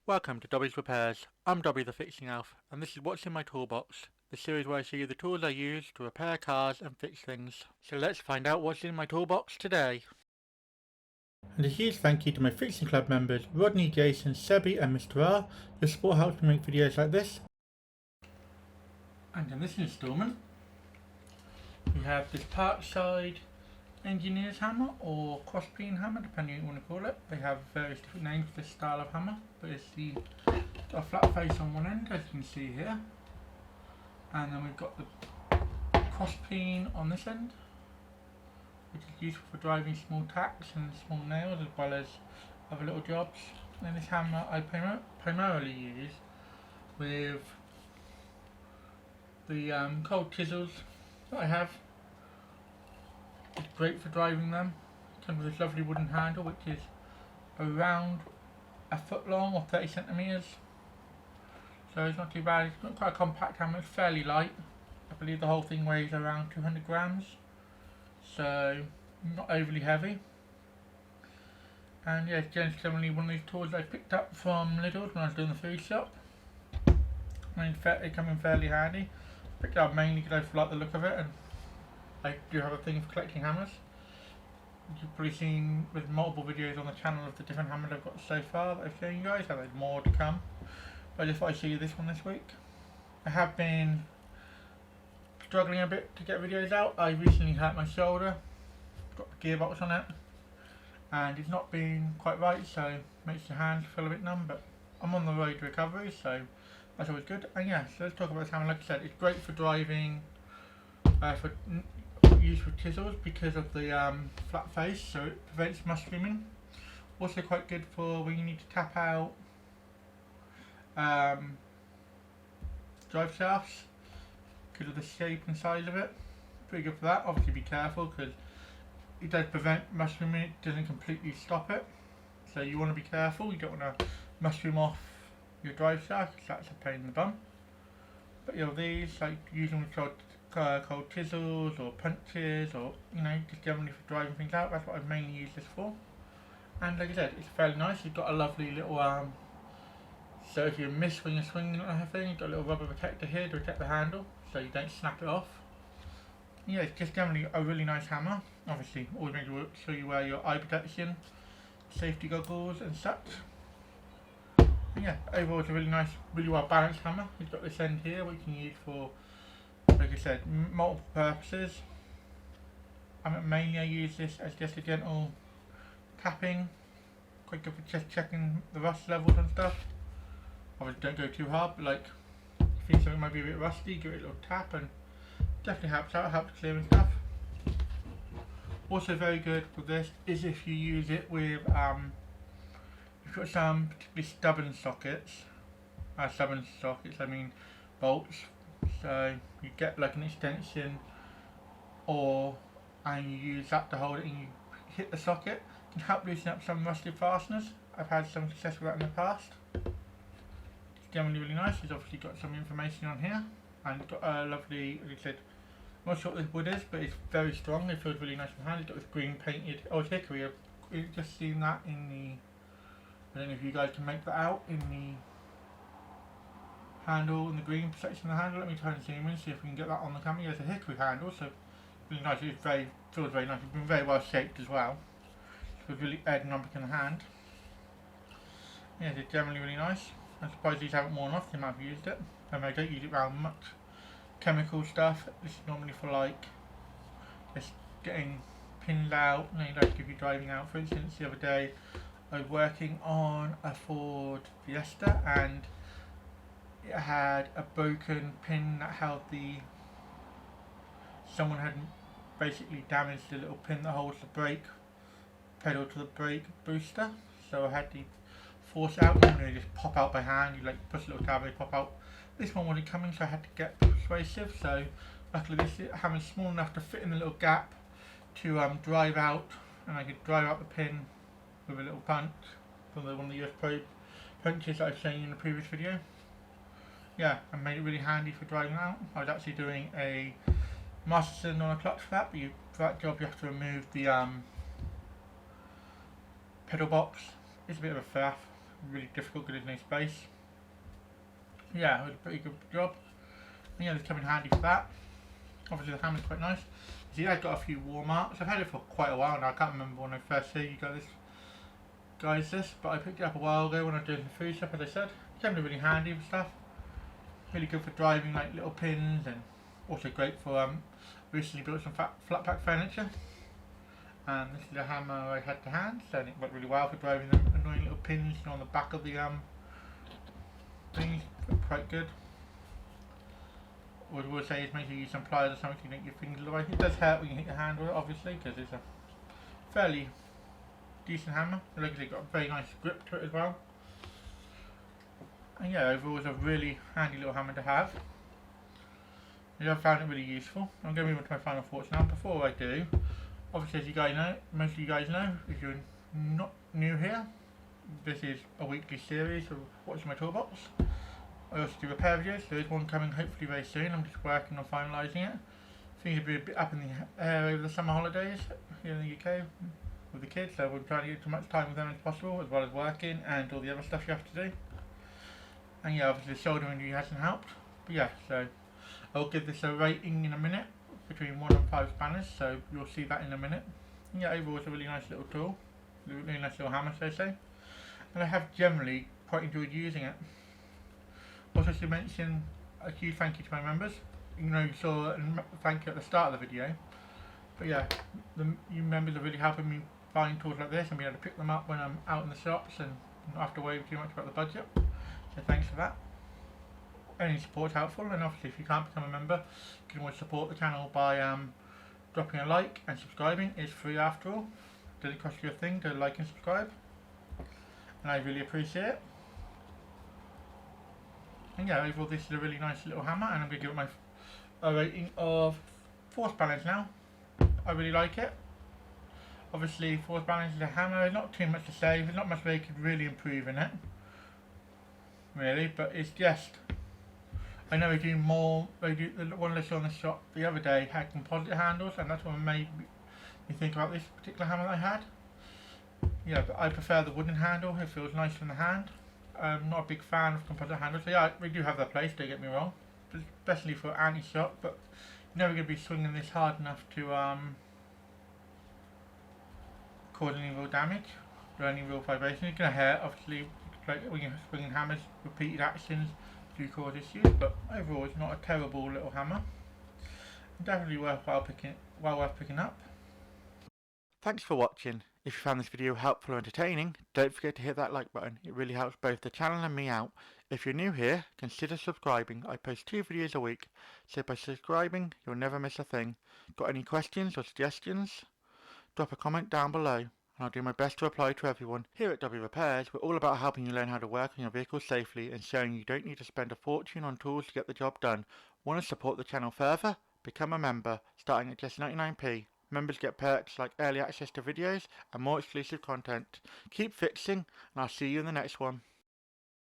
Welcome to Dobby Repairs. I'm Dobby the Fixing Elf, and this is what's in my toolbox, the series where I show you the tools I use to repair cars and fix things. So let's find out what's in my toolbox today. And a huge thank you to my Fixing Club members Rodney, Jason, Sebi and Mr. R. Your support helps me make videos like this. And in this instalment, we have this Parkside engineer's hammer or cross-beam hammer, depending on what you want to call it. They have various different names for this style of hammer, but it's got a flat face on one end, as you can see here, and then we've got the cross-beam on this end, which is useful for driving small tacks and small nails as well as other little jobs. And this hammer I primarily use with the cold chisels that I have. It's great for driving them. It comes with this lovely wooden handle which is around a foot long or 30 centimeters. So it's not too bad. It's not quite a compact hammer, it's fairly light. I believe the whole thing weighs around 200 grams. So not overly heavy. And yeah, it's generally one of these tools I picked up from Lidl when I was doing the food shop. And they come in fairly handy. Picked it up mainly because I like the look of it, and I do have a thing for collecting hammers. You've probably seen with multiple videos on the channel of the different hammers I've got so far that I've shown you guys, how there's more to come. But I just thought I'd show you this one this week. I have been struggling a bit to get videos out. I recently hurt my shoulder, got the gearbox on it, and it's not been quite right, so it makes your hands feel a bit numb, but I'm on the road to recovery, so that's always good. And yeah, so let's talk about this hammer. Like I said, it's great for driving, for use with chisels because of the flat face, so it prevents mushrooming. Also quite good for when you need to tap out drive shafts because of the shape and size of it. Pretty good for that. Obviously be careful because it does prevent mushrooming, it doesn't completely stop it. So you want to be careful, you don't want to mushroom off your drive shaft because that's a pain in the bum. But you know, these, like using with cold chisels or punches, or you know, just generally for driving things out, that's what I've mainly used this for. And like I said, it's fairly nice. You've got a lovely little so if you miss when you're swinging it or anything, you've got a little rubber protector here to protect the handle so you don't snap it off. Yeah, it's just generally a really nice hammer. Obviously always make sure you wear your eye protection, safety goggles and such. And yeah, overall it's a really nice, really well balanced hammer. You've got this end here which you can use for, like I said, multiple purposes. Mainly I use this as just a gentle tapping, quite good for just checking the rust levels and stuff. Obviously don't go too hard, but like if you think something might be a bit rusty, give it a little tap and definitely helps out, helps clearing stuff. Also very good with this is if you use it with, you've got some particularly stubborn sockets, I mean bolts. So you get like an extension and you use that to hold it and you hit the socket. It can help loosen up some rusted fasteners. I've had some success with that in the past. It's generally really nice. It's obviously got some information on here and it's got a lovely, like I said, I'm not sure what this wood is, but it's very strong. It feels really nice in the hand. It's got this green painted, it's hickory. I've just seen that in the, I don't know if you guys can make that out, in the handle and the green section of the handle. Let me try and zoom in, see if we can get that on the camera. There's a hickory handle, so really nice. It feels very nice. It's been very well shaped as well. So it's really ergonomic in the hand. Yeah, it's generally really nice. I'm surprised these haven't worn off the amount I've used it. I don't use it around much chemical stuff. This is normally for like just getting pins out, you know, like if you're driving out. For instance, the other day I was working on a Ford Fiesta and it had a broken pin that held someone had basically damaged the little pin that holds the brake pedal to the brake booster, so I had to force it out. Normally they just pop out by hand, you like push a little tab, they pop out. This one wasn't coming, so I had to get persuasive, so luckily this hammer's small enough to fit in the little gap to drive out, and I could drive out the pin with a little punch from one of the US probe punches that I've shown you in the previous video. Yeah, I made it really handy for driving out. I was actually doing a Masterson on a clutch for that, but for that job you have to remove the pedal box. It's a bit of a faff, really difficult because there's no space. Yeah, it was a pretty good job. And yeah, they come in handy for that. Obviously the hammer's quite nice. See, I've got a few war marks. I've had it for quite a while now. I can't remember when I first saw you guys this, but I picked it up a while ago when I was doing the food stuff, as I said. It came in really handy with stuff. Really good for driving like little pins, and also great for recently built some flat pack furniture. And this is a hammer I had to hand, so it worked really well for driving them annoying little pins on the back of the things. Quite good. What I would say is make sure you use some pliers or something to make your fingers away. It does hurt when you hit your hand with it, obviously, because it's a fairly decent hammer. It looks like it's got a very nice grip to it as well. And yeah, overall it's a really handy little hammer to have. Yeah, I found it really useful. I'm going to move on to my final thoughts now. Before I do, obviously as you guys know, most of you guys know, if you're not new here, this is a weekly series of what's my toolbox. I also do repair videos, there is one coming hopefully very soon. I'm just working on finalising it. Things will be a bit up in the air over the summer holidays here in the UK with the kids, so we're trying to get as much time with them as possible, as well as working and all the other stuff you have to do. And yeah, obviously the shoulder injury hasn't helped. But yeah, so I'll give this a rating in a minute, between 1 and 5 spanners, so you'll see that in a minute. And yeah, overall it's a really nice little tool, a really nice little hammer, so to say. And I have generally quite enjoyed using it. Also to mention a huge thank you to my members. You know, you saw a thank you at the start of the video. But yeah, you members are really helping me find tools like this and be able to pick them up when I'm out in the shops and not have to worry too much about the budget. So thanks for that. Any support's helpful, and obviously if you can't become a member, you can always support the channel by dropping a like and subscribing. It's free after all. Doesn't cost you a thing to like and subscribe. And I really appreciate it. And yeah, overall this is a really nice little hammer, and I'm going to give it a rating of 4 spanners now. I really like it. Obviously 4 spanners is a hammer, there's not too much to say, there's not much they could really improve in it. Really, but it's just, I know they do more, the one I saw in the shop the other day had composite handles, and that's what made me think about this particular hammer that I had. Yeah, but I prefer the wooden handle, it feels nice in the hand. I'm not a big fan of composite handles. So yeah, we do have their place, don't get me wrong, especially for anti-shock, but you're never going to be swinging this hard enough to cause any real damage or any real vibration. It's going to hurt, obviously, like when you're swinging hammers, repeated actions do cause issues, but overall it's not a terrible little hammer. Definitely well worth picking up. Thanks for watching. If you found this video helpful or entertaining, don't forget to hit that like button. It really helps both the channel and me out. If you're new here, consider subscribing. I post 2 videos a week, so by subscribing you'll never miss a thing. Got any questions or suggestions? Drop a comment down below, and I'll do my best to reply to everyone. Here at Dobby Repairs, we're all about helping you learn how to work on your vehicle safely and showing you don't need to spend a fortune on tools to get the job done. Want to support the channel further? Become a member, starting at just 99p. Members get perks like early access to videos and more exclusive content. Keep fixing, and I'll see you in the next one.